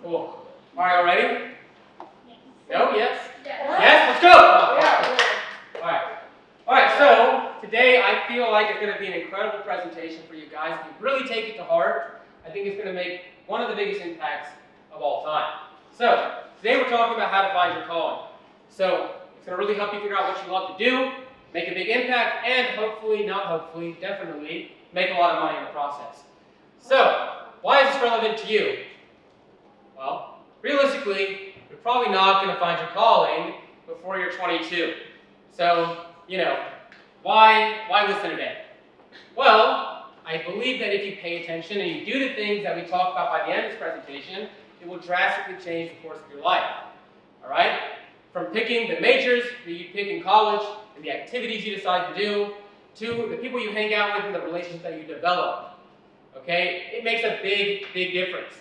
Cool. All right, all ready? Yes. No? Yes? Yes. Yes? Let's go! Yeah. All right, so today I feel like it's going to be an incredible presentation for you guys. If you really take it to heart, I think it's going to make one of the biggest impacts of all time. So, today we're talking about how to find your calling. So, it's going to really help you figure out what you love to do, make a big impact, and hopefully, not hopefully, definitely, make a lot of money in the process. So, why is this relevant to you? Well, realistically, you're probably not going to find your calling before you're 22. So, why listen today? Well, I believe that if you pay attention and you do the things that we talked about by the end of this presentation, it will drastically change the course of your life. All right? From picking the majors that you pick in college and the activities you decide to do, to the people you hang out with and the relationships that you develop. Okay? It makes a big, big difference.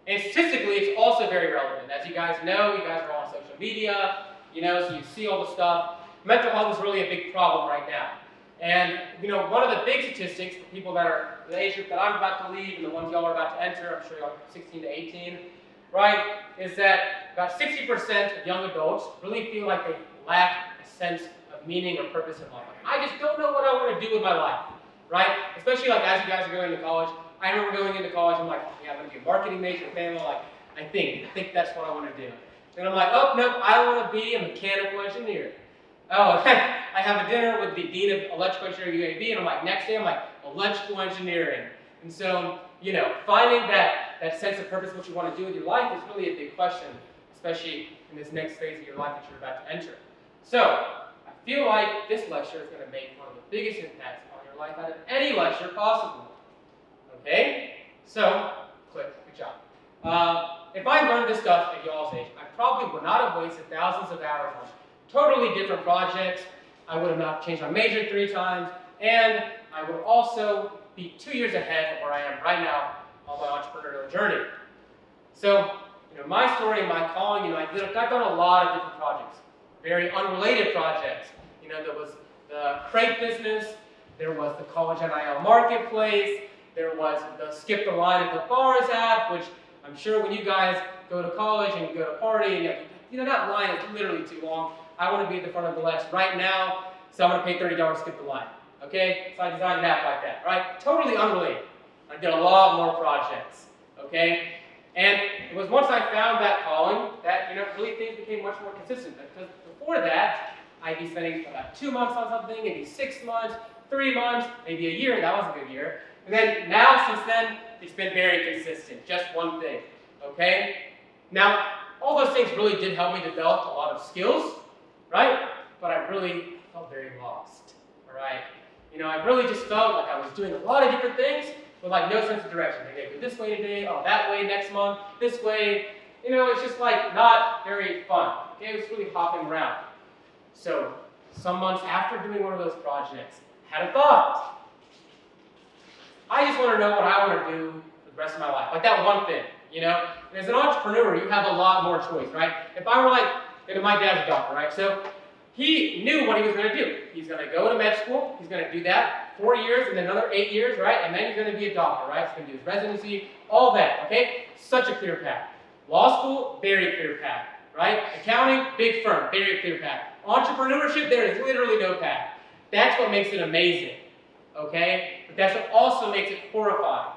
And statistically, it's also very relevant. As you guys know, you guys are all on social media, so you see all the stuff. Mental health is really a big problem right now. And, one of the big statistics for people that are the age group that I'm about to leave and the ones y'all are about to enter, I'm sure y'all are 16 to 18, right, is that about 60% of young adults really feel like they lack a sense of meaning or purpose in life. I just don't know what I want to do with my life, right? Especially as you guys are going to college. I remember going into college, I'm like, yeah, I'm going to be a marketing major, family, I think that's what I want to do. And I'm like, oh, no, I want to be a mechanical engineer. Oh, I have a dinner with the dean of electrical engineering at UAB, and I'm like, next day, I'm like, electrical engineering. And so, finding that sense of purpose, what you want to do with your life is really a big question, especially in this next phase of your life that you're about to enter. So, I feel like this lecture is going to make one of the biggest impacts on your life out of any lecture possible. Okay? So, good job. If I learned this stuff at y'all's age, I probably would not have wasted thousands of hours on totally different projects. I would have not changed my major 3 times, and I would also be 2 years ahead of where I am right now on my entrepreneurial journey. So, my story and my calling, I've done a lot of different projects, very unrelated projects. There was the crepe business, there was the college NIL marketplace, there was the skip the line at the bars app, which I'm sure when you guys go to college and you go to party, and that line is literally too long. I want to be at the front of the list right now, so I'm going to pay $30 to skip the line. Okay? So I designed an app like that, right? Totally unrelated. I did a lot more projects. Okay? And it was once I found that calling that, really things became much more consistent. Because before that, I'd be spending about 2 months on something, maybe 6 months, 3 months, maybe a year. That was a good year. And then now, since then, it's been very consistent. Just one thing. Okay? Now, all those things really did help me develop a lot of skills, right? But I really felt very lost, all right? I really just felt like I was doing a lot of different things with no sense of direction. Maybe I go this way today, oh, that way next month, this way. It's just not very fun. Okay, it was really hopping around. So, some months after doing one of those projects, I had a thought. I just want to know what I want to do for the rest of my life, like that one thing. And as an entrepreneur, you have a lot more choice, right? If I were my dad's a doctor, right? So he knew what he was going to do. He's going to go to med school. He's going to do that 4 years and then another 8 years, right? And then he's going to be a doctor, right? He's going to do his residency, all that, okay? Such a clear path. Law school, very clear path, right? Accounting, big firm, very clear path. Entrepreneurship, there is literally no path. That's what makes it amazing, okay? But that's what also makes it horrifying.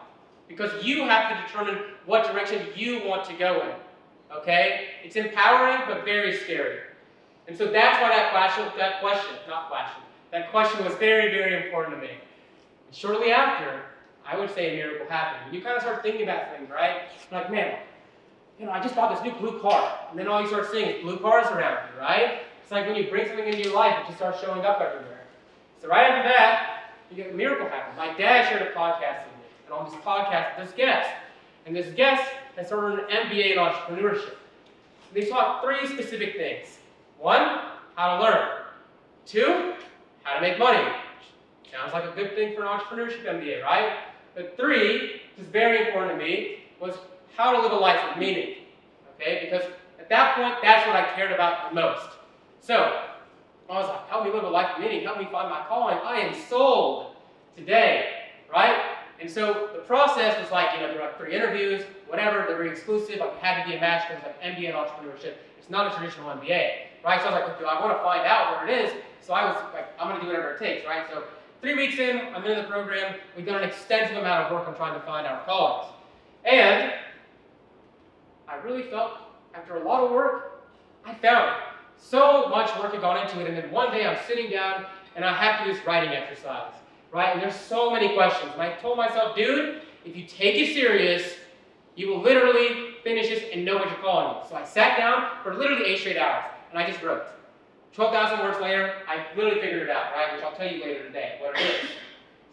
Because you have to determine what direction you want to go in. Okay? It's empowering, but very scary. And so that's why that question was very, very important to me. And shortly after, I would say a miracle happened. When you kind of start thinking about things, right? Like, man, I just bought this new blue car. And then all you start seeing is blue cars around you, right? It's like when you bring something into your life, it just starts showing up everywhere. So right after that, you get a miracle happen. My dad shared a podcast with me. And on this podcast, this guest. And this guest has started an MBA in entrepreneurship. They taught 3 specific things. 1, how to learn. 2, how to make money. Sounds like a good thing for an entrepreneurship MBA, right? But 3, which is very important to me, was how to live a life with meaning. Okay? Because at that point, that's what I cared about the most. So, I was like, help me live a life of meaning, help me find my calling. I am sold today, right? And so the process was like, there were like 3 interviews, whatever, they're very exclusive, like it had to be a match because it's like MBA in entrepreneurship. It's not a traditional MBA, right? So I was like, I want to find out what it is. So I was like, I'm going to do whatever it takes, right? So 3 weeks in, I'm in the program. We've done an extensive amount of work on trying to find our callings. And I really felt, after a lot of work, I found it. So much work had gone into it, and then one day I'm sitting down, and I have to do this writing exercise, right? And there's so many questions. And I told myself, dude, if you take it serious, you will literally finish this and know what you're calling it. So I sat down for literally 8 straight hours, and I just wrote. 12,000 words later, I literally figured it out, right? Which I'll tell you later today what it is.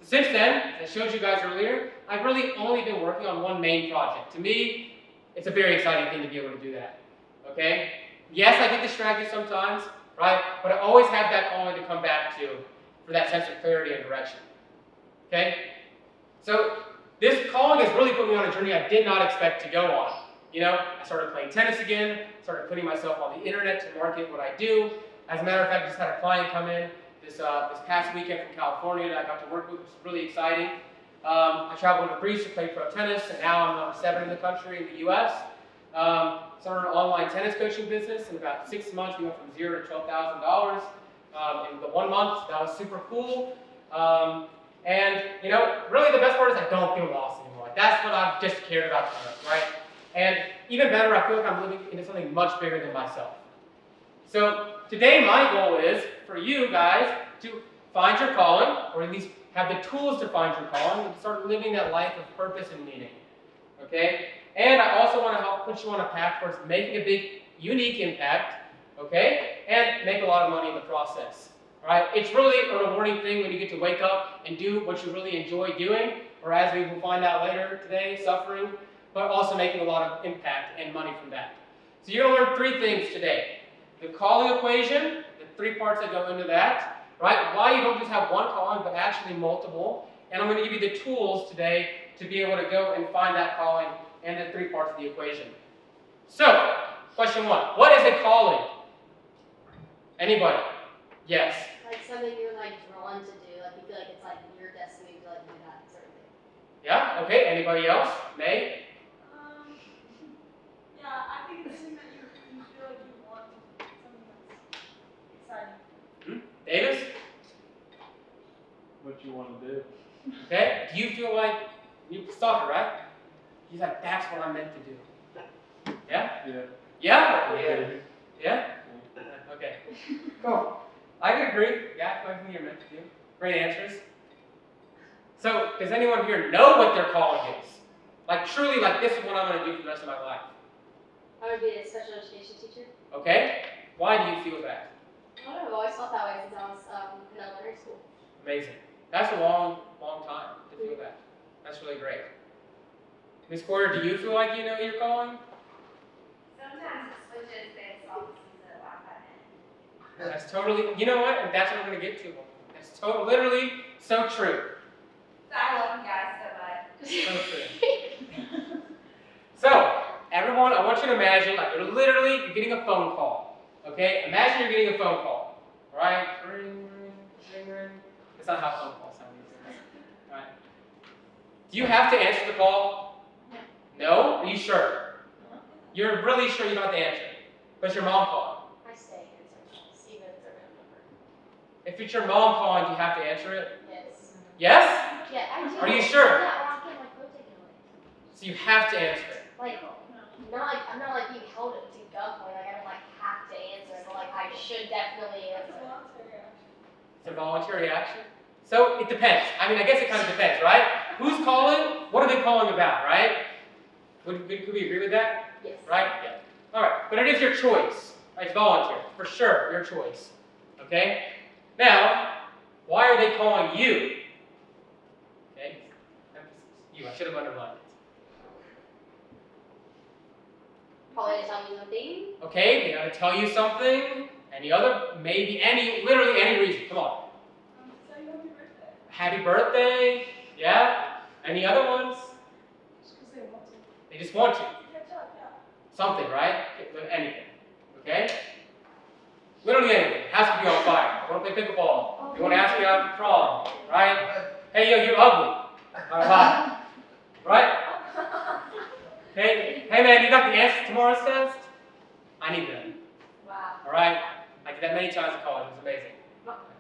So since then, as I showed you guys earlier, I've really only been working on one main project. To me, it's a very exciting thing to be able to do that, okay? Yes, I get distracted sometimes, right? But I always have that calling to come back to for that sense of clarity and direction, okay? So this calling has really put me on a journey I did not expect to go on. I started playing tennis again, started putting myself on the internet to market what I do. As a matter of fact, I just had a client come in this past weekend from California that I got to work with, which was really exciting. I traveled to Greece to play pro tennis, and now I'm number 7 in the country in the U.S. Started an online tennis coaching business. In about 6 months, we went from $0 to $12,000 in the 1 month. That was super cool. And really the best part is I don't feel lost anymore. That's what I've just cared about so much, right? And even better, I feel like I'm living into something much bigger than myself. So today my goal is for you guys to find your calling, or at least have the tools to find your calling, and start living that life of purpose and meaning. Okay? And I also want to help put you on a path towards making a big, unique impact, okay? And make a lot of money in the process. All right? It's really a rewarding thing when you get to wake up and do what you really enjoy doing, or as we will find out later today, suffering, but also making a lot of impact and money from that. So you're going to learn 3 things today. The calling equation, the 3 parts that go into that, right? Why you don't just have one calling, but actually multiple. And I'm going to give you the tools today to be able to go and find that calling and the 3 parts of the equation. So, question 1. What is a calling? Anybody? Yes. Like something you're like drawn to do, like you feel like it's like your destiny to like do that sort of thing. Yeah? Okay. Anybody else? May? Yeah, I think it's something that you feel like you want to do, something that's exciting. Davis? What you want to do? Okay. Do you feel like you soccer, right? He's like, that's what I'm meant to do. Yeah? Yeah. Yeah? Yeah. Yeah? Okay. Cool. I can agree. Yeah, it's something you're meant to do. Great answers. So, does anyone here know what their calling is? Like, truly, like, this is what I'm going to do for the rest of my life. I would be a special education teacher. Okay? Why do you feel that? I don't know, I've always felt that way since I was in elementary school. Amazing. That's a long, long time to feel that. That's really great. Ms. Porter, do you feel like you know your calling? Sometimes it switches based off the season I'm in. That's totally, you know what? And that's what I'm going to get to. That's literally so true. So I love you guys so much. So true. So, everyone, I want you to imagine like you're getting a phone call. Okay? Imagine you're getting a phone call. Alright? Ring, ring, ring, ring. That's not how phone calls sound these days. Alright? Do you have to answer the call? No? Are you sure? You're really sure you don't have to answer it? But it's your mom calling. I stay answering calls, even if they're random number. If it's your mom calling, do you have to answer it? Yes. Yes? Yeah, I do. Are you sure? Yeah, or I can't like rotate it away. So you have to answer it. Like, I'm not like being held to gunpoint, like I don't like have to answer, but like I should definitely It's answer. a voluntary action. It's a voluntary action. So it depends. I mean, I guess it kind of depends, right? Who's calling? What are they calling about, right? Could we agree with that? Yes. Right? Yeah. All right. But it is your choice. Right? It's voluntary. For sure, your choice. Okay? Now, why are they calling you? Okay? You. I should have underlined it. Probably to tell me something. Okay? They gotta tell you something. Literally any reason. Come on. Say happy birthday. Happy birthday. Yeah? Any other ones? Just because they want to. They just want to. Catch up, yeah. Something, right? Anything. Okay? Literally anything. It has to be on fire. I want to play pickleball. They want to ask me out to prom. Right? Hey, yo, you're ugly. All right. Right? Hey man, you got the answers to tomorrow's test? I need them. Wow. All right? I did that many times in college. It was amazing.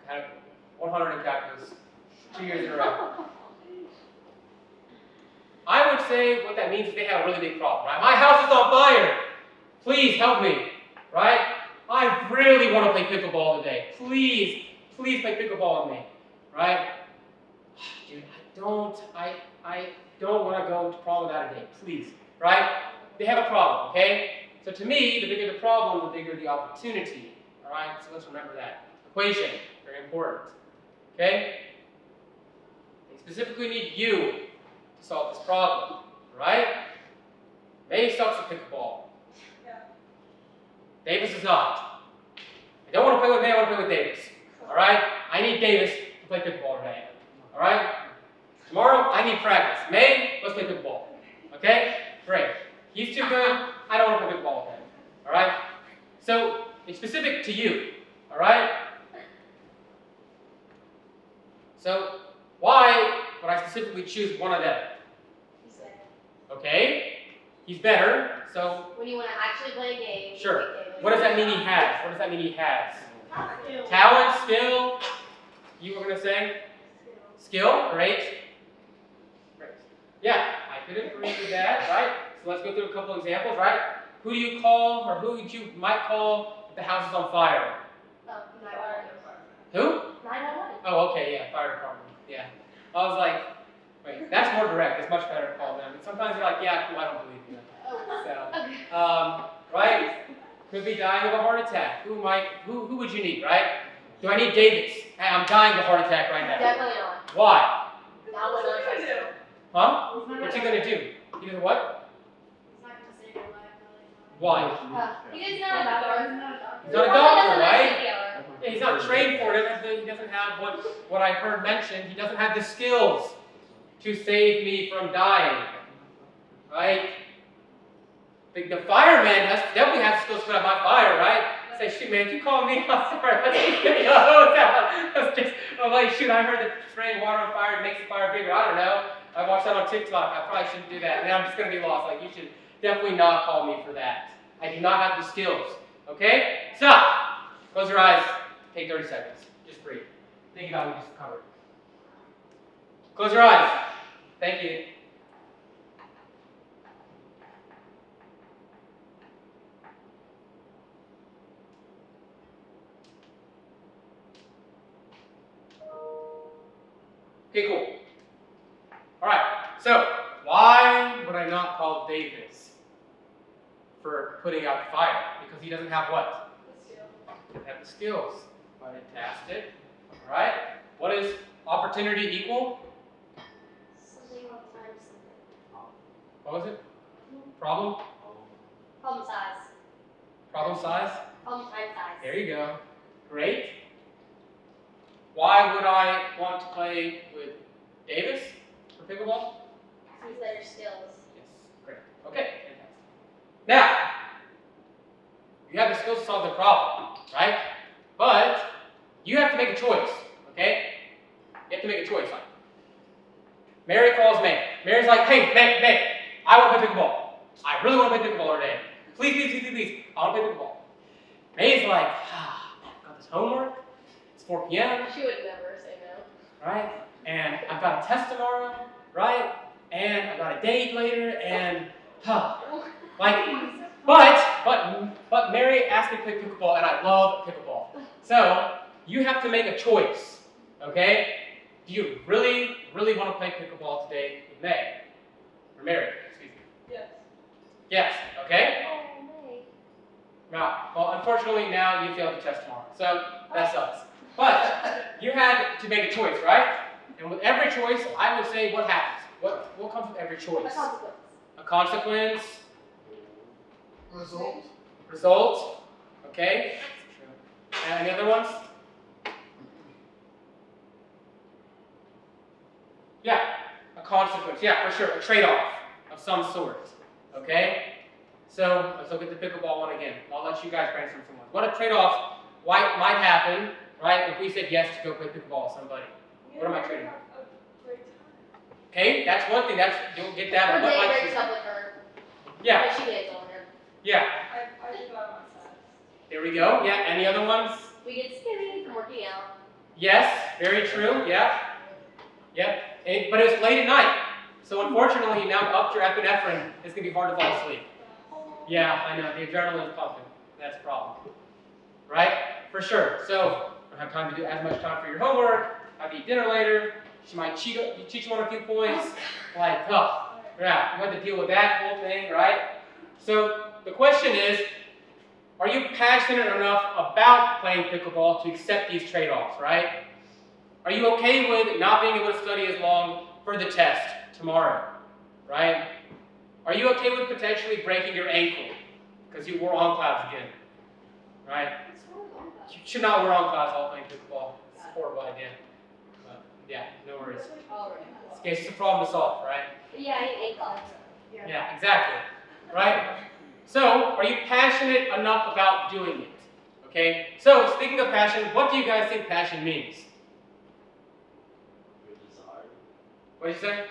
I had 100 in calculus 2 years in a row. I would say what that means is they have a really big problem, right? My house is on fire. Please help me, right? I really want to play pickleball today. Please play pickleball with me, right? Dude, I don't want to go to prom without a date, please, right? They have a problem, okay? So to me, the bigger the problem, the bigger the opportunity, all right? So let's remember that. Equation, very important, okay? They specifically need you to solve this problem, right? May sucks at pickleball. Yeah. Davis is not. I don't want to play with May, I want to play with Davis, all right? I need Davis to play pickleball today, all right? Tomorrow, I need practice. May, let's play pickleball. Okay? Great. He's too good. I don't want to play pickleball with him. All right? So, it's specific to you. All right? So, why would I specifically choose one of them? He's better. Okay? He's better. So, When you want to actually play a game. sure. you play Davis. What does that mean he has? What does that mean he has? Skill. Talent, skill. You were going to say? Skill. Great. Great. Yeah, I could agree with that, right? So let's go through a couple examples, right? Who do you call, or who you might call if the house is on fire? Oh, 911. Who? 911. Oh, okay, yeah, fire department. Yeah. I was like, wait, that's more direct. It's much better to call them. And sometimes they're like, yeah, cool, I don't believe you. Oh, So, okay. right? Could be dying of a heart attack. Who would you need, right? Do I need Davis? Hey, I'm dying of a heart attack right now. Definitely not. Why? Not when I'm trying to. Huh? What's he gonna do? He does what? He's not gonna save your life, really. Why? He does not have a He's not a doctor, right? Yeah, he's not trained for it. He doesn't have what I heard mentioned. He doesn't have the skills to save me from dying, right? The fireman definitely has skills to put out my fire, right? Say, shoot, man, if you call me, I'm sorry, I'm like, shoot, I heard that spraying water on fire makes the fire bigger. I don't know. I watched that on TikTok. I probably shouldn't do that. And I'm just going to be lost. Like, you should definitely not call me for that. I do not have the skills. Okay? So, close your eyes. Take 30 seconds. Just breathe. Think about what we just covered. Close your eyes. Thank you. Okay, cool. All right, so why would I not call Davis for putting out the fire? Because he doesn't have what? He doesn't have the skills. Fantastic. All right, what is opportunity equal? Something times something. What was it? Problem? Problem size. Problem size? Problem time size. There you go. Great. Why would I want to play with Davis for pickleball? Use better skills. Yes, great. Okay, fantastic. Now, you have the skills to solve the problem, right? But you have to make a choice, okay? You have to make a choice. Mary calls May. Mary's like, hey, May, I want to play pickleball. I really want to play pickleball today. Please, I want to play pickleball. May's like, got this homework. It's 4 p.m. She would never say no. Right? And I've got a test tomorrow, right? And I've got a date later, and but Mary asked me to play pickleball, and I love pickleball. So you have to make a choice, okay? Do you really want to play pickleball today with May? Or Mary, excuse me. Yes. Yes, okay? Oh, May. Now, well, unfortunately now you failed the test tomorrow, so that sucks. But you had to make a choice, right? And with every choice, I would say what happens? What comes with every choice? A consequence. A consequence. Result. Result. Okay. And any other ones? Yeah, a consequence. Yeah, for sure. A trade-off of some sort. Okay? So let's look at the pickleball one again. I'll let you guys brainstorm some ones. What a trade-off might happen, right, if we said yes to go play pickleball with somebody. What am I trading? Okay, that's one thing. You'll get that. Her What day might breaks you- up with her. Yeah, But she gets on him. yeah. I do that on my side. There we go. Yeah. Any other ones? We get skinny from working out. Yes. Very true. Yeah. Yep. But it was late at night, so unfortunately, now upped your epinephrine. It's gonna be hard to fall asleep. Yeah, I know. The adrenaline is pumping. That's a problem. Right? For sure. So, don't have time to do as much time for your homework. Have to eat dinner later. She might cheat you on a few points. Like, oh, yeah, you have to deal with that whole thing, right? So, the question is, are you passionate enough about playing pickleball to accept these trade-offs, right? Are you okay with not being able to study as long for the test tomorrow, right? Are you okay with potentially breaking your ankle because you wore on clouds again, right? You should not wear on clouds while playing pickleball. It's a horrible idea. But yeah, no worries. Okay, it's just a problem to solve, right? Yeah, I hate ankles. Yeah, exactly. Right? So, are you passionate enough about doing it? Okay? So, speaking of passion, what do you guys think passion means? Your desire. What did you say?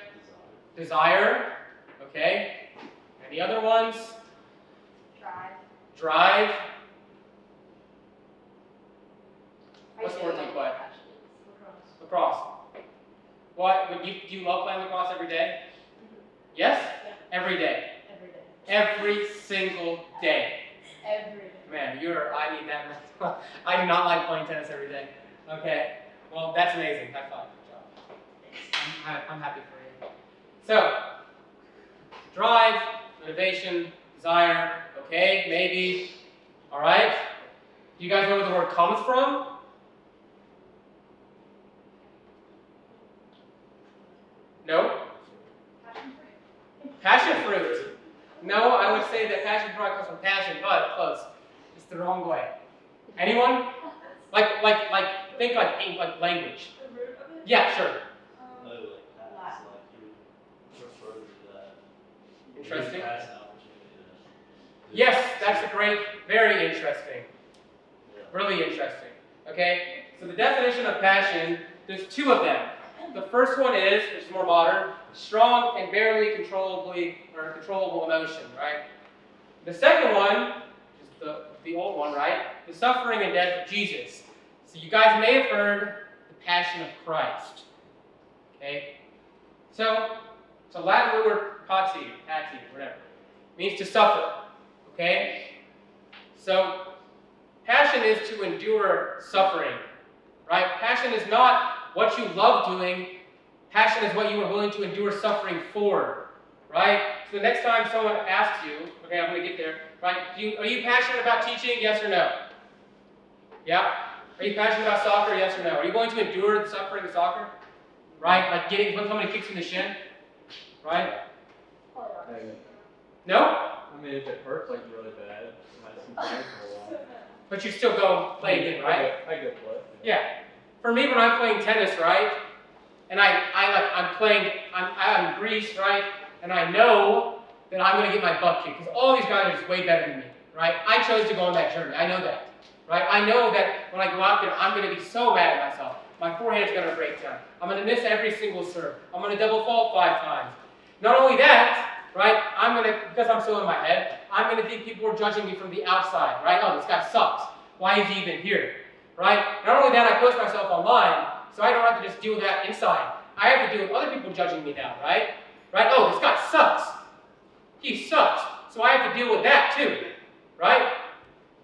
Desire. Desire. Okay. Any other ones? Drive. Drive. I What's used the word to you be play? passionate. Lacrosse. What? Do you love playing lacrosse every day? Yes? Every day. Every day. Every single day. Every day. Man, I need that. I do not like playing tennis every day. Okay. Well, that's amazing. High five. Good job. I'm happy for you. So, drive, motivation, desire. Okay, maybe. All right. Do you guys know where the word comes from? No? Passion fruit. No, I would say that passion fruit comes from passion, but close. It's the wrong way. Anyone? Think like ink, like language. The root of it? Yeah, sure. No, like pass, like you refer to that. Interesting. Pass an opportunity to. Yes, that's a great, very interesting. Yeah. Really interesting. Okay? So the definition of passion, there's two of them. The first one is, which is more modern, strong and barely controllable emotion, right? The second one, which is the old one, right? The suffering and death of Jesus. So you guys may have heard the Passion of Christ. Okay? So it's a Latin word, pati, whatever. It means to suffer. Okay? So passion is to endure suffering. Right? Passion is not what you love doing. Passion is what you are willing to endure suffering for. Right? So the next time someone asks you, okay, I'm going to get there. Right? Are you passionate about teaching? Yes or no? Yeah? Are you passionate about soccer? Yes or no? Are you going to endure the suffering of soccer? Right? Like when somebody kicks you in the shin? Right? No? I mean, if it hurts like really bad, it has some pain for a while. But you still go play again, right? I go play. Yeah. For me, when I'm playing tennis, right, and I'm greased, right, and I know that I'm going to get my butt kicked because all these guys are just way better than me, right? I chose to go on that journey. I know that, right? I know that when I go out there, I'm going to be so mad at myself. My forehead's going to break down. I'm going to miss every single serve. I'm going to double fault 5 times. Not only that, right, because I'm still in my head, I'm going to think people are judging me from the outside, right? Oh, this guy sucks. Why is he even here? Right? Not only that, I post myself online, so I don't have to just deal with that inside. I have to deal with other people judging me now, right? Right? Oh, this guy sucks. He sucks. So I have to deal with that too, right?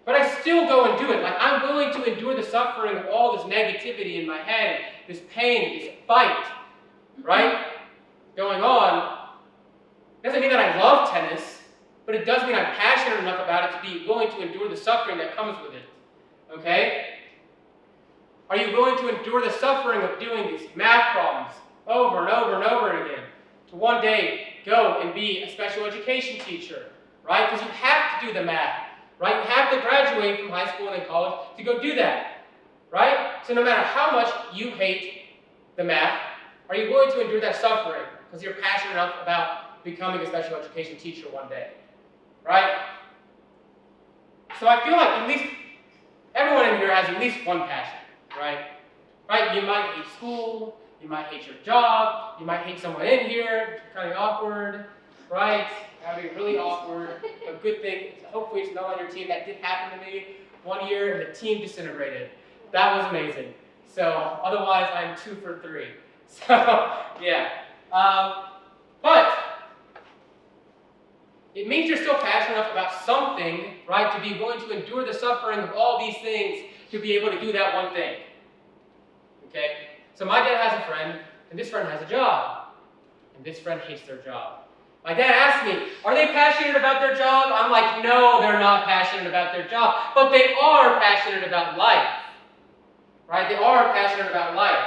But I still go and do it. Like, I'm willing to endure the suffering of all this negativity in my head, this pain, this fight, right? Going on. Doesn't mean that I love tennis, but it does mean I'm passionate enough about it to be willing to endure the suffering that comes with it. Okay? Are you willing to endure the suffering of doing these math problems over and over and over again? To one day go and be a special education teacher, right? Because you have to do the math, right? You have to graduate from high school and then college to go do that, right? So no matter how much you hate the math, are you willing to endure that suffering because you're passionate enough about becoming a special education teacher one day, right? So I feel like at least everyone in here has at least one passion. Right? Right? You might hate school, You might hate your job. You might hate someone in here. Kind of awkward, right? That would be really awkward. A good thing, hopefully it's not on your team. That did happen to me one year, and the team disintegrated. That was amazing. So otherwise, I'm 2 for 3. So yeah, but it means you're still passionate enough about something, right, to be willing to endure the suffering of all these things to be able to do that one thing. Okay? So my dad has a friend, and this friend has a job, and this friend hates their job. My dad asked me, are they passionate about their job? I'm like, no, they're not passionate about their job, but they are passionate about life. Right? They are passionate about life.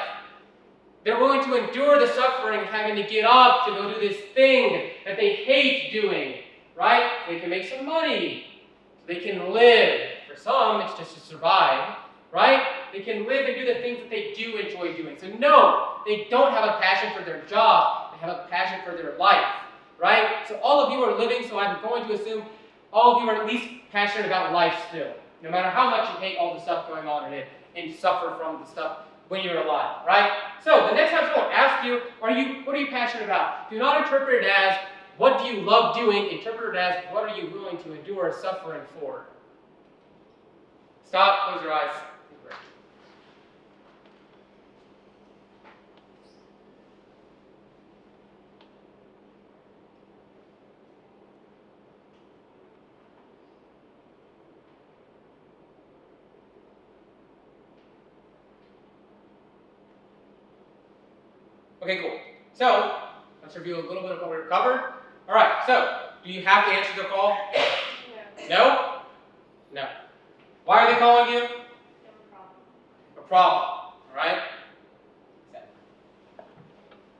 They're willing to endure the suffering of having to get up to go do this thing that they hate doing. Right? They can make some money. They can live. For some, it's just to survive. Right? They can live and do the things that they do enjoy doing. So no, they don't have a passion for their job. They have a passion for their life. Right? So all of you are living, so I'm going to assume all of you are at least passionate about life still. No matter how much you hate all the stuff going on in it and suffer from the stuff when you're alive. Right? So the next time someone asks you, what are you passionate about? Do not interpret it as, what do you love doing? Interpret it as, what are you willing to endure suffering for? Stop, close your eyes. Okay, cool. So, let's review a little bit of what we covered. All right, so, do you have to answer the call? No? No. Why are they calling you? A problem. All right?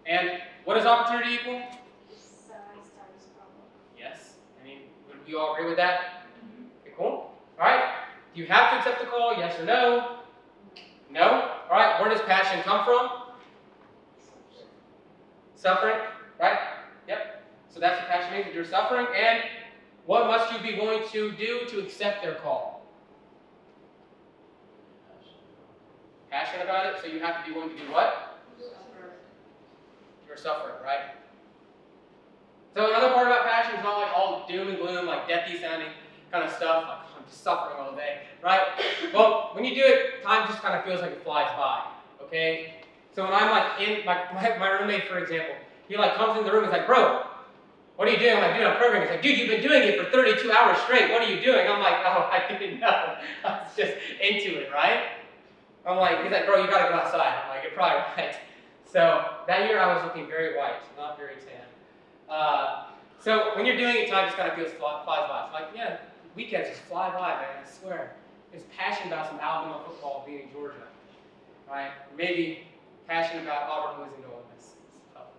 And what does opportunity equal? Size times problem. Yes. I mean, would we all agree with that? Okay, cool. All right. Do you have to accept the call? Yes or no? No? All right. Where does passion come from? Suffering, right? Yep. So that's what passion means, you're suffering. And what must you be willing to do to accept their call? Passionate about it, so you have to be willing to do what? You're suffering, right? So another part about passion is not like all doom and gloom, like deathy sounding kind of stuff, like I'm just suffering all day, right? Well, when you do it, time just kind of feels like it flies by, okay? So when I'm like in, my roommate, for example, he like comes in the room and is like, bro, what are you doing? I'm like, dude, I'm programming. He's like, dude, you've been doing it for 32 hours straight. What are you doing? I'm like, oh, I didn't know. I was just into it, right? I'm like, he's like, bro, you gotta go outside. I'm like, you're probably right. So that year I was looking very white, not very tan. So when you're doing it, time just kind of flies by. It's like, yeah, weekends just fly by, man, I swear. It's passion about some Alabama football beating Georgia, right? Maybe passion about Auburn losing to Ole Miss.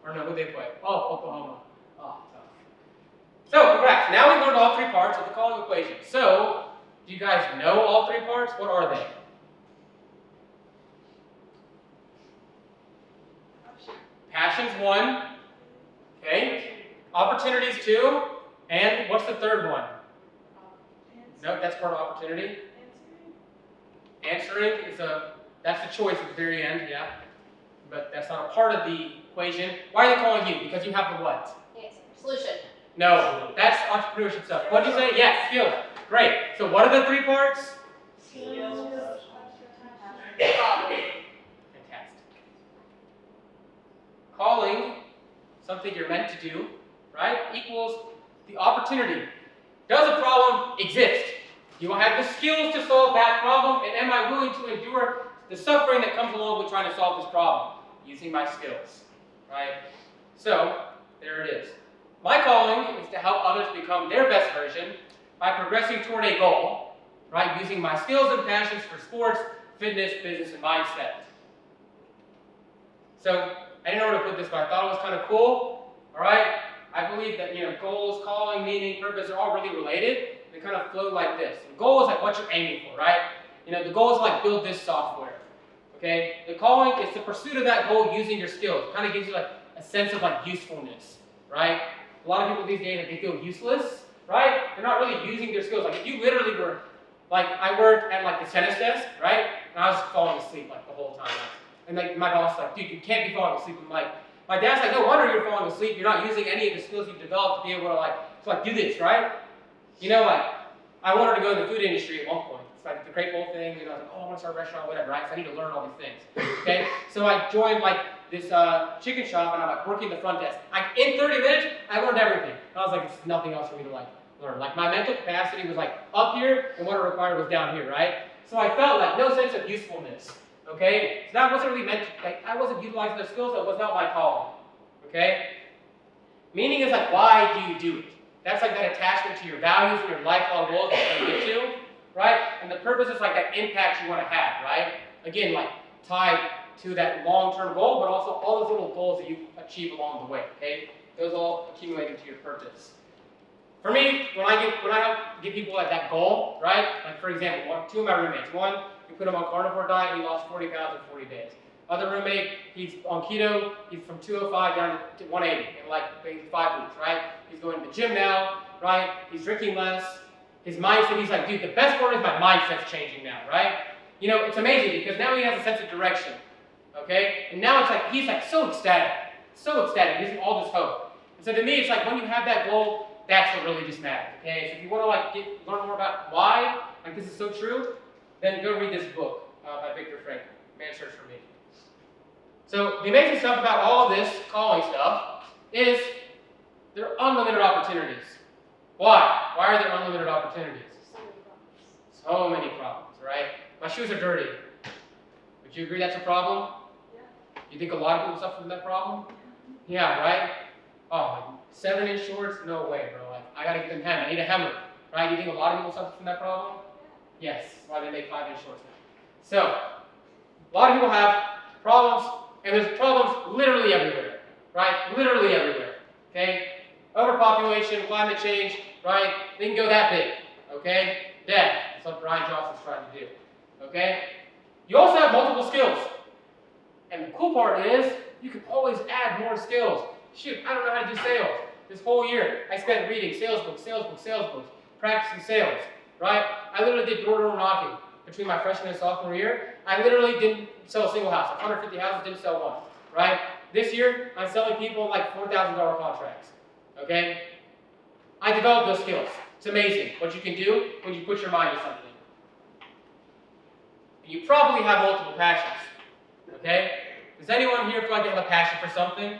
Or no, who they play? Oh, Oklahoma. Oh, tough. So, congrats. Now we've learned all 3 parts of the calling equation. So, do you guys know all 3 parts? What are they? Passion's 1. Okay. Opportunities 2. And what's the 3rd one? No, that's part of opportunity. Answering is that's the choice at the very end, yeah. But that's not a part of the equation. Why are they calling you? Because you have the what? Answer. Solution. No, that's entrepreneurship stuff. What did you say? Yes, skills. Great. So what are the 3 parts? Problem. Fantastic. Calling, something you're meant to do, right, equals the opportunity. Does a problem exist? Do I have the skills to solve that problem? And am I willing to endure the suffering that comes along with trying to solve this problem using my skills, right? So, there it is. My calling is to help others become their best version by progressing toward a goal, right? Using my skills and passions for sports, fitness, business, and mindset. So, I didn't know where to put this, but I thought it was kind of cool, all right? I believe that, goals, calling, meaning, purpose are all really related. They kind of flow like this. The goal is like what you're aiming for, right? The goal is like build this software, okay? The calling is the pursuit of that goal using your skills. It kind of gives you like a sense of like usefulness, right? A lot of people these days, like, they feel useless, right? They're not really using their skills. Like if you literally were, like I worked at like the tennis desk, right? And I was falling asleep like the whole time. And like my boss is like, dude, you can't be falling asleep. I'm like, my dad's like, no wonder you're falling asleep. You're not using any of the skills you've developed to be able to do this, right? You know, like, I wanted to go in the food industry at one point. It's like the Great Bowl thing, you know, I was like, oh, I want to start a restaurant, whatever, right? So I need to learn all these things, okay? So I joined like this chicken shop, and I'm like working the front desk. In 30 minutes, I learned everything. And I was like, there's nothing else for me to like learn. Like my mental capacity was like up here, and what it required was down here, right? So I felt like no sense of usefulness, okay? So that wasn't really meant to, like, I wasn't utilizing the skills, that was not my calling, okay? Meaning is like, why do you do it? That's like that attachment to your values and your lifelong goals that you get to, right? And the purpose is like that impact you want to have, right? Again, like tied to that long-term goal, but also all those little goals that you achieve along the way, okay? Those all accumulate into your purpose. For me, when I help get people at that goal, right? Like for example, two of my roommates. One, we put him on carnivore diet, he lost 40 pounds in 40 days. Other roommate, he's on keto, he's from 205 down to 180 in like 5 weeks, right? He's going to the gym now, right? He's drinking less. His mindset, he's like, dude, the best part is my mindset's changing now, right? You know, it's amazing because now he has a sense of direction, okay? And now it's like, he's like so ecstatic, he's in all this hope. And so to me, it's like when you have that goal, that's what really just matters, okay? So if you want to like learn more about why, like this is so true, then go read this book by Viktor Frankl, Man's Search for Meaning. So the amazing stuff about all of this calling stuff is there are unlimited opportunities. Why? Why are there unlimited opportunities? So many problems, right? My shoes are dirty. Would you agree that's a problem? Yeah. You think a lot of people suffer from that problem? Yeah, right? Oh, 7-inch shorts? No way, bro. Like, I gotta get them hemmed. I need a hemmer, right? You think a lot of people suffer from that problem? Yes. That's why they make 5-inch shorts now. So, a lot of people have problems, and there's problems literally everywhere, right? Literally everywhere, okay? Overpopulation, climate change, right? They can go that big, okay? Death. That's what Brian Johnson's trying to do, okay? You also have multiple skills. And the cool part is, you can always add more skills. Shoot, I don't know how to do sales. This whole year, I spent reading sales books, practicing sales, right? I literally did door-to-door knocking between my freshman and sophomore year. I literally didn't sell a single house. 150 houses, didn't sell one, right? This year, I'm selling people like $4,000 contracts, okay? I developed those skills. It's amazing what you can do when you put your mind to something. And you probably have multiple passions, okay? Does anyone here feel like they have a passion for something?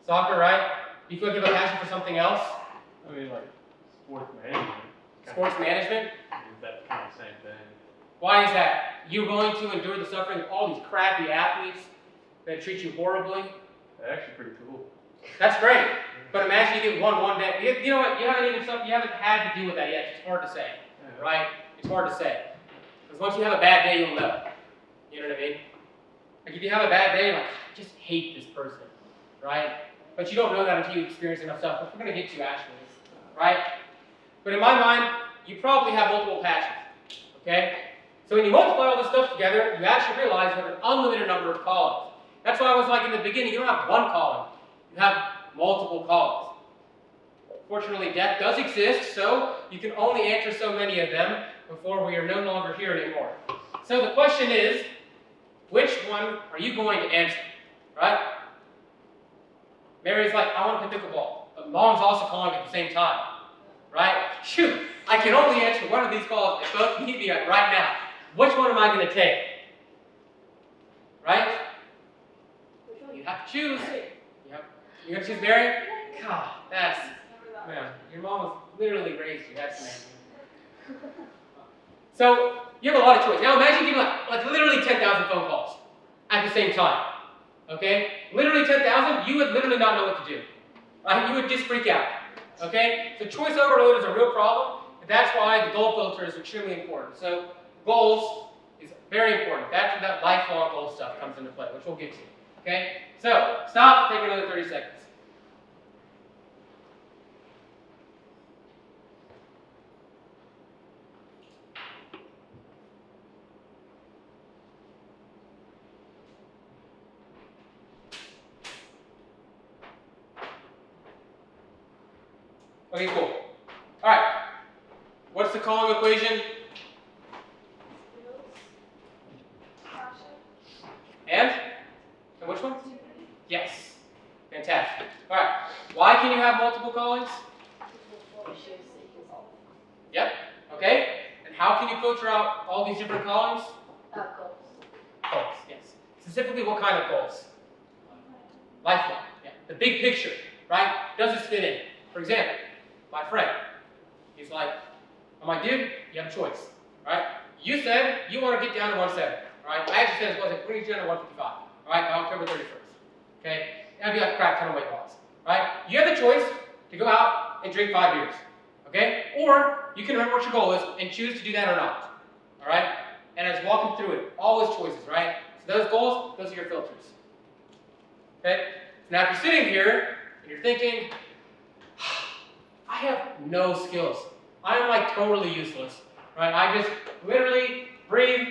Soccer, right? Do you feel like you have a passion for something else? I mean, like, sports management. Sports management? Is that kind of same thing? Why is that? You're going to endure the suffering of all these crappy athletes that treat you horribly? That's actually pretty cool. That's great. But imagine you get one day. You know what? You haven't had to deal with that yet. It's hard to say, right? It's hard to say. Because once you have a bad day, you'll know. You know what I mean? Like if you have a bad day, like, I just hate this person, right? But you don't know that until you experience enough stuff, which we're going to get to actually, right? But in my mind, you probably have multiple passions, okay? So when you multiply all this stuff together, you actually realize you have an unlimited number of callings. That's why I was like in the beginning, you don't have one calling, you have multiple callings. Fortunately, death does exist, so you can only answer so many of them before we are no longer here anymore. So the question is, which one are you going to answer, right? Mary's like, I want to play pickleball, but mom's also calling at the same time, right? Shoot, I can only answer one of these calls if both need me right now. Which one am I going to take? Right? You have to choose. You're going to choose Mary? God, that's, man, your mom was literally raised you. That's amazing. So, you have a lot of choice. Now imagine getting like literally 10,000 phone calls at the same time. Okay? Literally 10,000, you would literally not know what to do. Right? You would just freak out. Okay? So choice overload is a real problem, and that's why the goal filter is extremely important. So goals is very important. That's where that lifelong goal stuff comes into play, which we'll get to. Okay? So stop, take another 30 seconds. Okay, cool. All right. What's the calling equation? And? how can you filter out all these different columns? Goals. Goals, yes. Specifically, what kind of goals? Lifelong, yeah. The big picture, right? Does this fit in? For example, my friend, he's like, I'm like, dude, you have a choice, right? You said you want to get down to 170, right? I actually said, we're going to get down to 155, all right, by October 31st, okay? That'd be like a crap ton of weight loss, right? You have the choice to go out and drink 5 beers, okay? Or you can remember what your goal is and choose to do that or not, all right? And I just walk them through it, all those choices, right? So those goals, those are your filters, okay? Now if you're sitting here and you're thinking, I have no skills. I am like totally useless, right? I just literally breathe,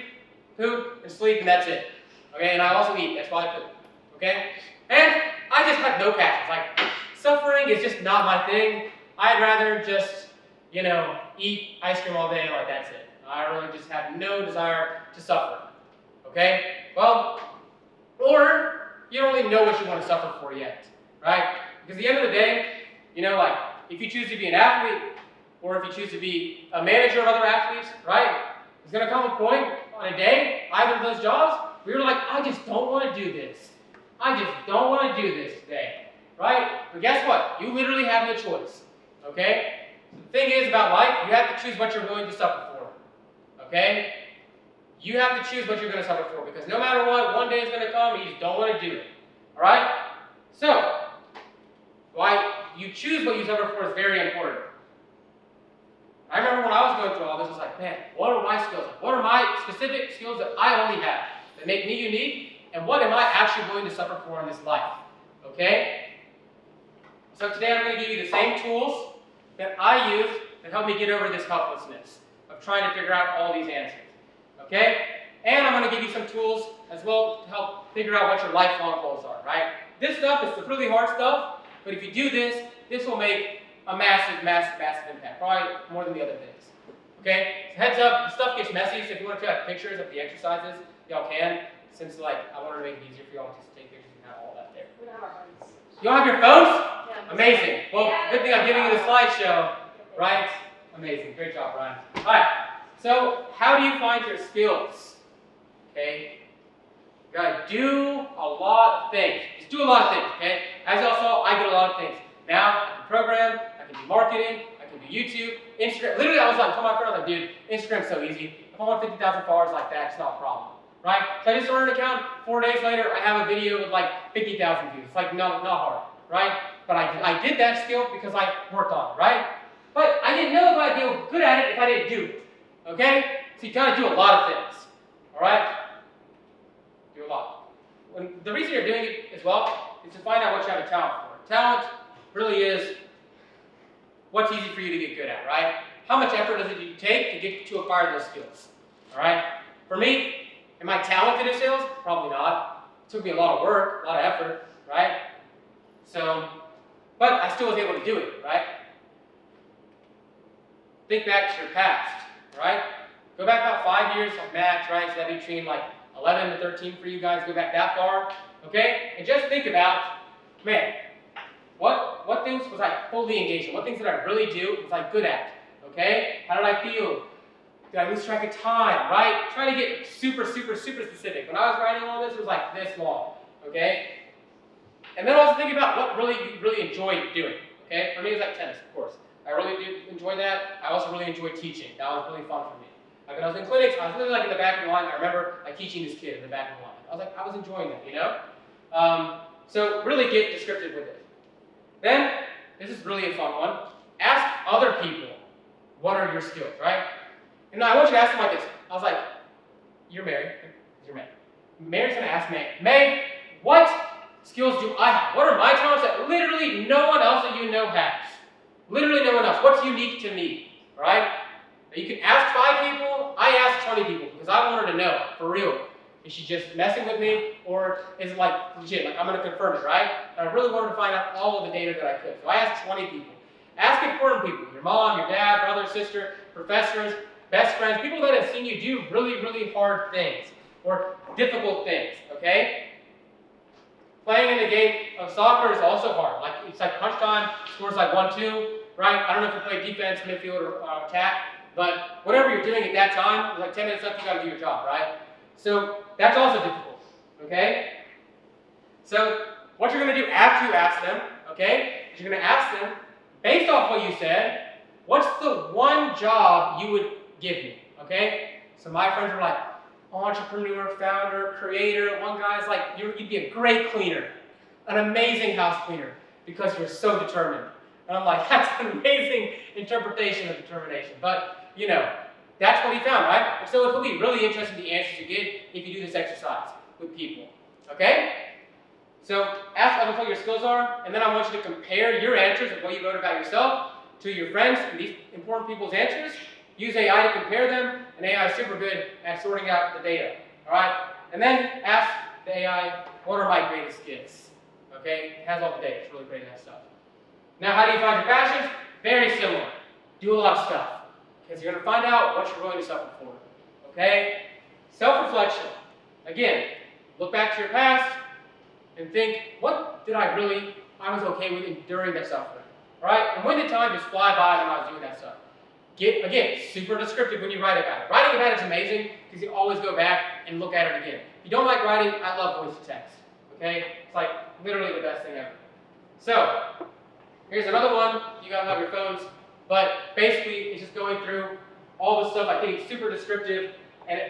poop, and sleep, and that's it. Okay, and I also eat. That's why I poop. Okay, and I just have no passions. Like suffering is just not my thing. I'd rather just, eat ice cream all day. Like that's it. I really just have no desire to suffer. Okay, well, or you don't really know what you want to suffer for yet, right? Because at the end of the day, if you choose to be an athlete, or if you choose to be a manager of other athletes, right? There's going to come a point on a day, either of those jobs, where you're like, I just don't want to do this. I just don't want to do this today, right? But guess what? You literally have no choice, okay? So the thing is about life, you have to choose what you're willing to suffer for, okay? You have to choose what you're going to suffer for, because no matter what, one day is going to come and you just don't want to do it, all right? So, why you choose what you suffer for is very important. I remember when I was going through all this, I was like, man, what are my skills? What are my specific skills that I only have that make me unique? And what am I actually willing to suffer for in this life? Okay? So today I'm going to give you the same tools that I use that help me get over this helplessness of trying to figure out all these answers. Okay? And I'm going to give you some tools as well to help figure out what your lifelong goals are, right? This stuff is the really hard stuff, but if you do this, this will make a massive, massive, massive impact, probably more than the other things. Okay? So heads up, the stuff gets messy, so if you want to take pictures of the exercises, y'all can. Since I wanted to make it easier for y'all to just take pictures and have all that there. We don't have our phones. Y'all have your phones? Yeah. Amazing. Well, good thing I'm giving you the slideshow, right? Amazing. Great job, Ryan. All right. So, how do you find your skills? Okay? You gotta do a lot of things. Just do a lot of things, okay? As y'all saw, I did a lot of things. Now, I can program, I can do marketing, I can do YouTube, Instagram. Literally, I was told my friend, I was like, dude, Instagram's so easy. If I want 50,000 followers like that, it's not a problem, right? So I just started an account. 4 days later, I have a video with like 50,000 views. It's like not hard, right? But I did that skill because I worked on it, right? But I didn't know if I'd be good at it if I didn't do it, okay? So you gotta do a lot of things, all right? Do a lot. The reason you're doing it as well is to find out what you have a talent for. Talent really is what's easy for you to get good at, right? How much effort does it take to get to acquire those skills, all right? For me, am I talented in sales? Probably not. It took me a lot of work, a lot of effort, right? So, but I still was able to do it, right? Think back to your past, right? Go back about 5 years of max, right? So that'd be between like 11 to 13 for you guys. Go back that far, okay? And just think about, man, what things was I fully engaged in? What things did I really do? Was I good at? Okay? How did I feel? Did I lose track of time? Right? Try to get super, super, super specific. When I was writing all this, it was like this long. Okay? And then also think about what you really enjoyed doing. Okay? For me, it was like tennis, of course. I really did enjoy that. I also really enjoyed teaching. That was really fun for me. Like when I was in clinics, I was literally like in the back of the line. I remember teaching this kid in the back of the line. I was enjoying that, you know? So really get descriptive with it. Then, this is really a fun one. Ask other people, what are your skills, right? And I want you to ask them like this. I was like, you're married. You're married. Mary's going to ask May, what skills do I have? What are my talents that literally no one else that you know has? Literally no one else. What's unique to me, all right? Now you can ask 5 people. I asked 20 people because I wanted to know, for real. Is she just messing with me, or is it like legit? Like I'm going to confirm it, right? And I really wanted to find out all of the data that I could. So I asked 20 people. Ask important people, your mom, your dad, brother, sister, professors, best friends, people that have seen you do really, really hard things or difficult things, okay? Playing in the game of soccer is also hard. Like it's like crunch time, scores like 1-2, right? I don't know if you play defense, midfield, or attack, But whatever you're doing at that time, like 10 minutes left, you gotta do your job, right? So that's also difficult, okay? So what you're gonna do after you ask them, okay, is you're gonna ask them, based off what you said, what's the one job you would give me, okay? So my friends are like, entrepreneur, founder, creator. One guy's like, you'd be a great cleaner, an amazing house cleaner, because you're so determined. And I'm like, that's an amazing interpretation of determination. But, you know, that's what he found, right? And so it'll be really interesting the answers you get if you do this exercise with people, okay? So ask others what your skills are, and then I want you to compare your answers of what you wrote about yourself to your friends and these important people's answers. Use AI to compare them, and AI is super good at sorting out the data, all right? And then ask the AI, what are my greatest gifts? Okay, it has all the data, it's really great at that stuff. Now, how do you find your passions? Very similar. Do a lot of stuff, because you're gonna find out what you're willing to suffer for, okay? Self-reflection. Again, look back to your past and think, what did I was okay with enduring that suffering, all right? And when did time just fly by when I was doing that stuff? Again, super descriptive when you write about it. Writing about it is amazing because you always go back and look at it again. If you don't like writing, I love voice to text, okay? It's like literally the best thing ever. So, here's another one. You gotta have your phones, but basically it's just going through all the stuff. I think it's super descriptive and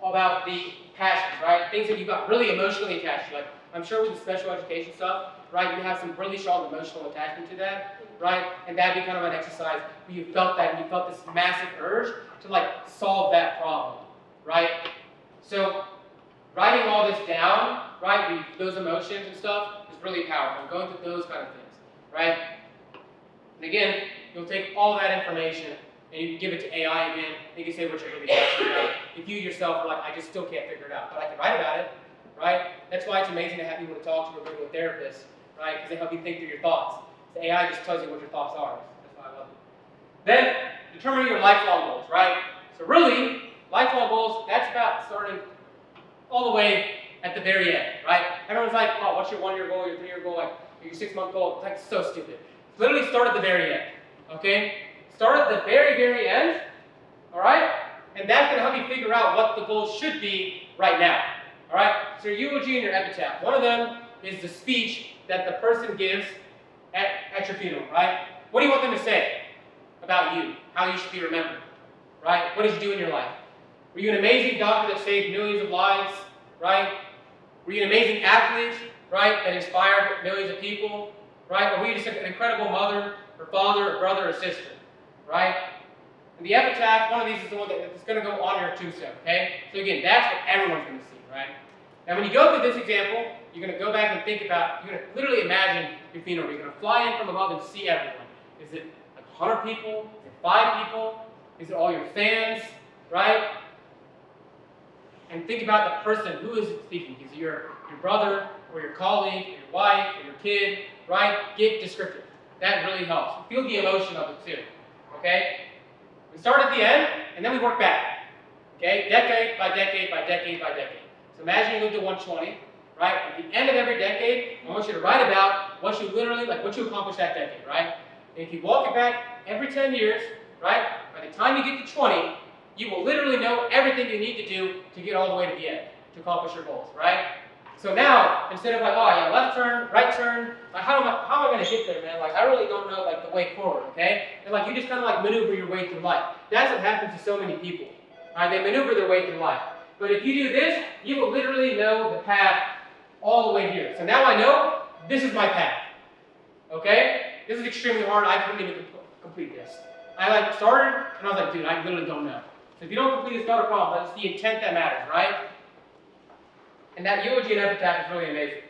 about the passions, right? Things that you got really emotionally attached to. Like, I'm sure with the special education stuff, right, you have some really strong emotional attachment to that, right? And that'd be kind of an exercise where you felt that and you felt this massive urge to like solve that problem, right? So writing all this down, right, those emotions and stuff is really powerful. Going through those kind of things, right? And again, you'll take all that information and you can give it to AI again. You can say what you're really passionate about. If you yourself are like, I just still can't figure it out, but I can write about it, right? That's why it's amazing to have people to talk to or go to a therapist, right? Because they help you think through your thoughts. The AI just tells you what your thoughts are. That's why I love it. Then, determine your lifelong goals, right? So really, lifelong goals, that's about starting all the way at the very end, right? Everyone's like, oh, what's your 1-year goal, your 3-year goal, like your 6-month goal? It's like so stupid. Literally start at the very end, okay? Start at the very, very end, all right? And that's going to help you figure out what the goals should be right now, all right? So your eulogy and your epitaph. One of them is the speech that the person gives at your funeral, right? What do you want them to say about you, how you should be remembered, right? What did you do in your life? Were you an amazing doctor that saved millions of lives, right? Were you an amazing athlete, right, that inspired millions of people, right? Or were you just an incredible mother, or father, or brother, or sister, right? And the epitaph, one of these is the one that's going to go on your tombstone, okay? So again, that's what everyone's going to see, right? Now when you go through this example, you're going to go back and think about, you're going to literally imagine your funeral. You're going to fly in from above and see everyone. Is it like 100 people? Is it 5 people? Is it all your fans, right? And think about the person, who is it speaking? Is it your brother, or your colleague, or your wife, or your kid, right? Get descriptive. That really helps. Feel the emotion of it too, okay? We start at the end, and then we work back, okay? Decade by decade by decade by decade. So imagine you lived to 120, right? At the end of every decade, I want you to write about what you literally, like what you accomplished that decade, right? And if you walk it back every 10 years, right? By the time you get to 20, you will literally know everything you need to do to get all the way to the end, to accomplish your goals, right? So now, instead of like, oh yeah, left turn, right turn, like how am I gonna get there, man? Like I really don't know like the way forward, okay? And like you just kind of like maneuver your way through life. That's what happens to so many people. All right, they maneuver their way through life. But if you do this, you will literally know the path all the way here. So now I know this is my path. Okay? This is extremely hard. I couldn't even complete this. I like started and I was like, dude, I literally don't know. So if you don't complete this, not a problem, but it's the intent that matters, right? And that eulogy and epitaph is really amazing.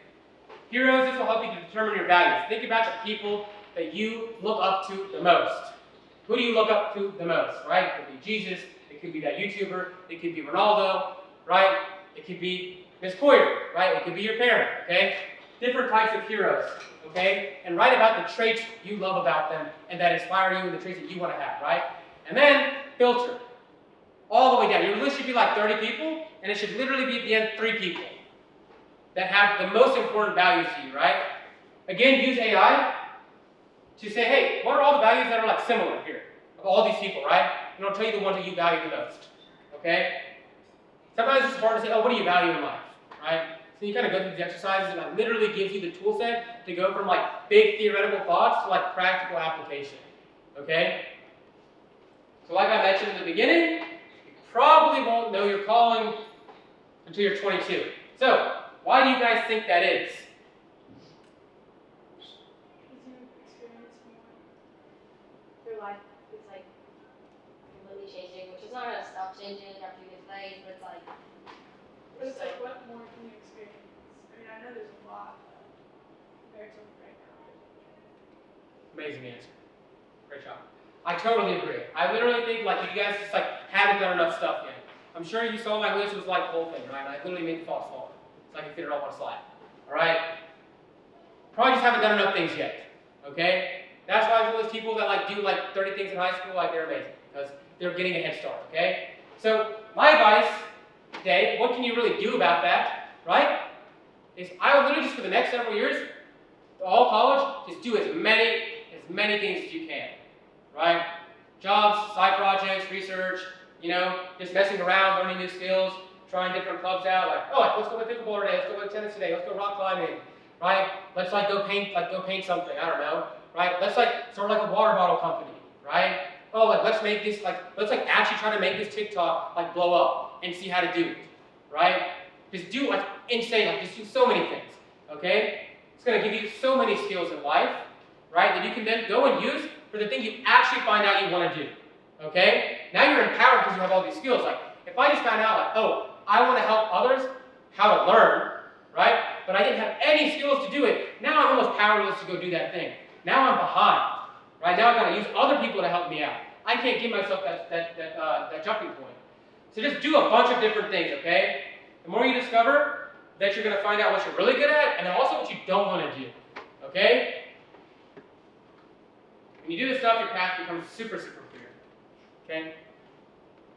Heroes, this will help you to determine your values. Think about the people that you look up to the most. Who do you look up to the most, right? It could be Jesus, it could be that YouTuber, it could be Ronaldo, right? It could be Miss Coyer, right? It could be your parent, okay? Different types of heroes, okay? And write about the traits you love about them and that inspire you and the traits that you want to have, right? And then filter all the way down. Your list should be like 30 people, and it should literally be at the end 3 people that have the most important values to you, right? Again, use AI to say, hey, what are all the values that are like similar here of all these people, right? and it'll tell you the ones that you value the most. Okay? Sometimes it's hard to say, oh, what do you value in life? Right? So you kind of go through these exercises, and it literally gives you the tool set to go from like big theoretical thoughts to like practical application. Okay? So like I mentioned in the beginning, you probably won't know your calling until you're 22. So, why do you guys think that is? Because you experience more. Your life is like completely changing, which is not gonna stop changing after you get to that age, but it's like. But it's like, what more can you experience? I mean, I know there's a lot, but compared to right now. Amazing answer. Great job. I totally agree. I literally think like you guys just like haven't done enough stuff yet. I'm sure you saw my list was like the whole thing, right? I literally made the thoughts smaller so I can fit it all on a slide. Alright? Probably just haven't done enough things yet. Okay? That's why those people that like do like 30 things in high school, like they're amazing because they're getting a head start. Okay? So my advice today, what can you really do about that? Right? Is I would literally just for the next several years, all college, just do as many things as you can. Right? Jobs, side projects, research, you know, just messing around, learning new skills, trying different clubs out, like, oh, like, let's go play pickleball today, let's go play tennis today, let's go rock climbing, right? Let's like go paint something, I don't know, right? Let's like start like a water bottle company, right? Oh, like let's make this let's actually try to make this TikTok like blow up and see how to do it, right? Just do like insane, like just do so many things, okay? It's gonna give you so many skills in life, right? That you can then go and use for the thing you actually find out you want to do. Okay? Now you're empowered because you have all these skills. Like, if I just found out, like, oh, I want to help others how to learn, right? But I didn't have any skills to do it, now I'm almost powerless to go do that thing. Now I'm behind, right? Now I've got to use other people to help me out. I can't give myself that jumping point. So just do a bunch of different things, okay? The more you discover, that you're going to find out what you're really good at, and then also what you don't want to do, okay? When you do this stuff, your path becomes super, super clear. Okay?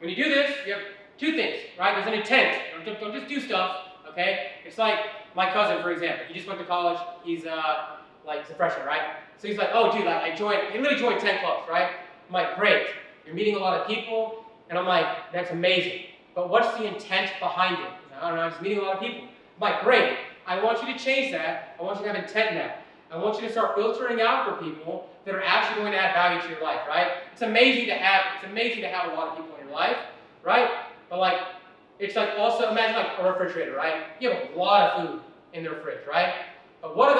When you do this, you have two things, right? There's an intent. Don't just do stuff, okay? It's like my cousin, for example. He just went to college. He's he's a freshman, right? So he's like, oh, dude, he literally joined 10 clubs, right? I'm like, great. You're meeting a lot of people. And I'm like, that's amazing. But what's the intent behind it? I don't know, I'm just meeting a lot of people. I'm like, great. I want you to change that. I want you to have intent now. I want you to start filtering out for people that are actually going to add value to your life, right? It's amazing to have a lot of people in your life, right? But like, it's like also imagine like a refrigerator, right? You have a lot of food in the fridge, right? But what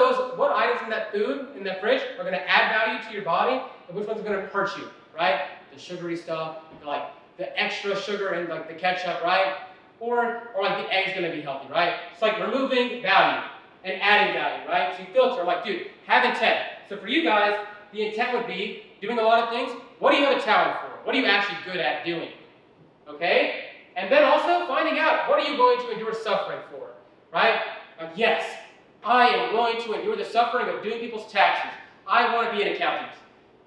items in that food, in that fridge, are going to add value to your body, and which ones are going to hurt you, right? The sugary stuff, like the extra sugar in like the ketchup, right? Or like the egg's going to be healthy, right? It's like removing value and adding value, right? So you filter, like, dude, have intent. So for you guys, the intent would be doing a lot of things. What do you have a talent for? What are you actually good at doing? Okay? And then also finding out, what are you willing to endure suffering for? Right? Like, yes, I am willing to endure the suffering of doing people's taxes. I want to be an accountant.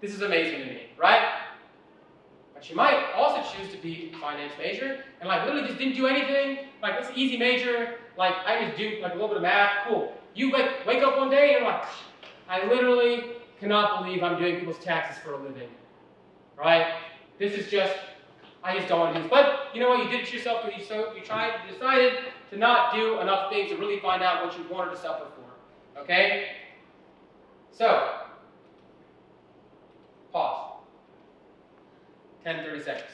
This is amazing to me, right? But you might also choose to be a finance major and like literally just didn't do anything. Like, it's an easy major. Like, I just do like a little bit of math. Cool. You like wake up one day and you're like, I literally cannot believe I'm doing people's taxes for a living. Right? This is just, I just don't want to do this. But you know what? You did it to yourself because you decided to not do enough things to really find out what you wanted to suffer for. Okay? So, pause. 10-30 seconds.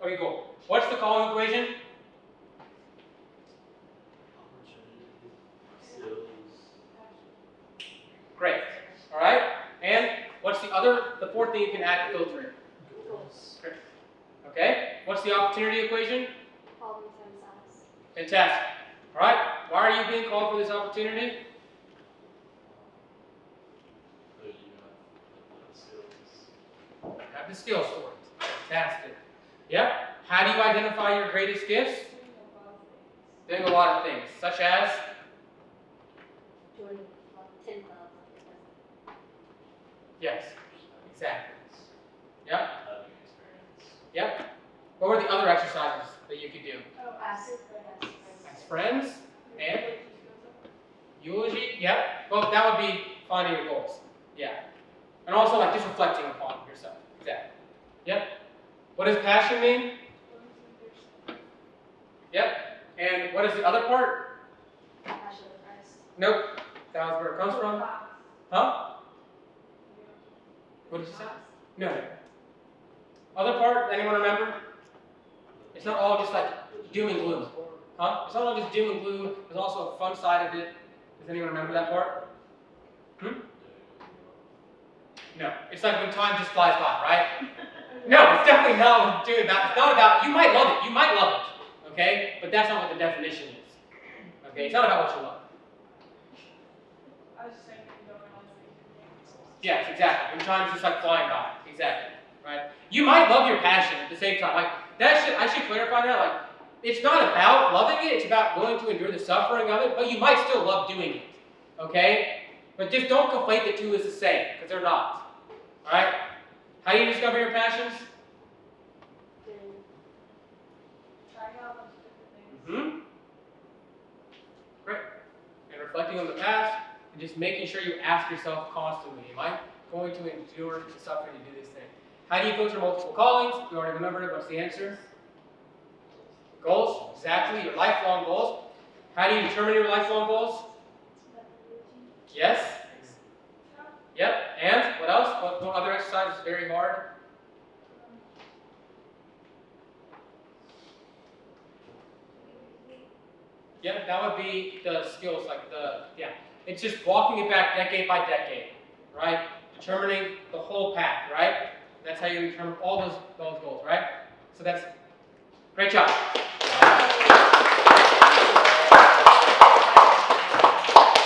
Okay, cool. What's the calling equation? Opportunity, skills, Great. All right. And what's the fourth thing you can add to filtering? goals. Great. Okay. What's the opportunity equation? Problem size. Fantastic. All right. Why are you being called for this opportunity? But you have the skills. Have the skills for it. Fantastic. Yep. How do you identify your greatest gifts? Doing a lot of things, such as Joining 10 clubs. yes. Yep. Having experience. Yep. What were the other exercises that you could do? Oh, Ask As friends and eulogy. Yep. Well, that would be finding your goals. Yeah. And also like just reflecting upon yourself. Exactly. Yep. What does passion mean? Yep. And what is the other part? Passion of Christ. Nope. That was where it comes from. Huh? What did you say? No. Other part? Anyone remember? It's not all just like doom and gloom. Huh? It's not all just doom and gloom. There's also a fun side of it. Does anyone remember that part? No. It's like when time just flies by, right? No, it's definitely not doing that. It's not about, you might love it. You might love it. Okay? But that's not what the definition is. Okay? It's not about what you love. I was just saying you don't realize that you can make Yes, exactly. When time's just like flying by. Exactly. Right? You might love your passion at the same time. Like I should clarify that. Like it's not about loving it, it's about willing to endure the suffering of it, but you might still love doing it. Okay? But just don't conflate the two as the same, because they're not. Alright? How do you discover your passions? trying out a bunch of different things. Great. And reflecting on the past and just making sure you ask yourself constantly, am I going to endure the suffering to do this thing? How do you filter multiple callings? We already remembered it. What's the answer? Goals. Exactly. Your lifelong goals. How do you determine your lifelong goals? Yes. Yep. And what else? What other exercise is very hard? Yeah, that would be the skills, It's just walking it back decade by decade, right? Determining the whole path, right? That's how you determine all those goals, right? So that's great job.